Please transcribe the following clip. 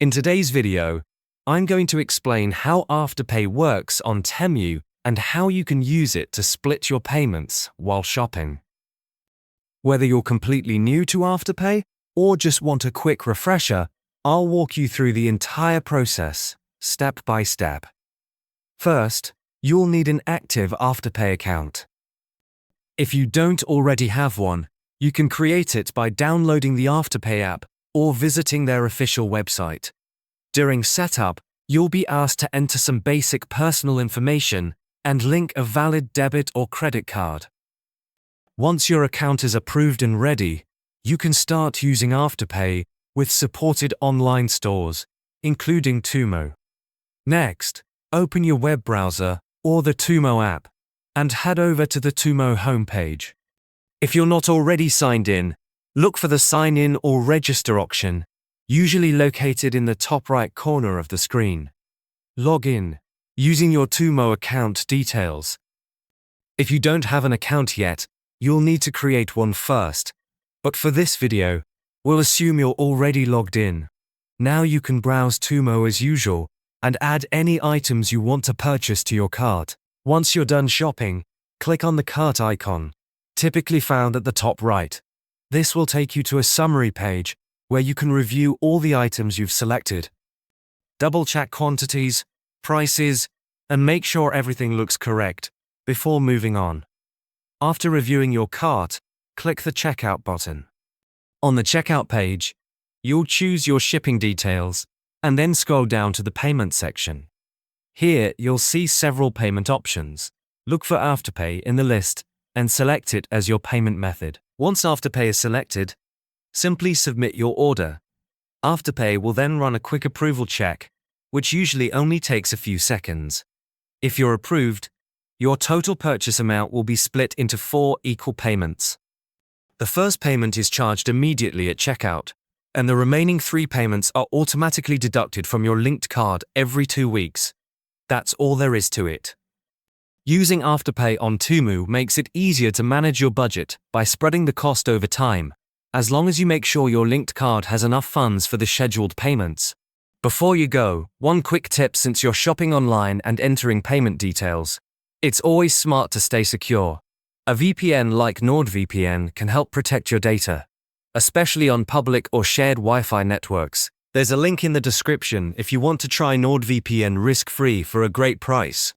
In today's video, I'm going to explain how Afterpay works on Temu and how you can use it to split your payments while shopping. Whether you're completely new to Afterpay or just want a quick refresher, I'll walk you through the entire process, step by step. First, you'll need an active Afterpay account. If you don't already have one, you can create it by downloading the Afterpay app or visiting their official website. During setup, you'll be asked to enter some basic personal information and link a valid debit or credit card. Once your account is approved and ready, you can start using Afterpay with supported online stores, including Temu. Next, open your web browser or the Temu app and head over to the Temu homepage. If you're not already signed in, look for the Sign In or Register option, usually located in the top right corner of the screen. Log in, using your Temu account details. If you don't have an account yet, you'll need to create one first, but for this video, we'll assume you're already logged in. Now you can browse Temu as usual and add any items you want to purchase to your cart. Once you're done shopping, click on the cart icon, typically found at the top right. This will take you to a summary page where you can review all the items you've selected. Double-check quantities, prices, and make sure everything looks correct before moving on. After reviewing your cart, click the Checkout button. On the checkout page, you'll choose your shipping details and then scroll down to the payment section. Here, you'll see several payment options. Look for Afterpay in the list and select it as your payment method. Once Afterpay is selected, simply submit your order. Afterpay will then run a quick approval check, which usually only takes a few seconds. If you're approved, your total purchase amount will be split into 4 equal payments. The first payment is charged immediately at checkout, and the remaining 3 payments are automatically deducted from your linked card every 2 weeks. That's all there is to it. Using Afterpay on Temu makes it easier to manage your budget by spreading the cost over time, as long as you make sure your linked card has enough funds for the scheduled payments. Before you go, one quick tip: since you're shopping online and entering payment details, it's always smart to stay secure. A VPN like NordVPN can help protect your data, especially on public or shared Wi-Fi networks. There's a link in the description if you want to try NordVPN risk-free for a great price.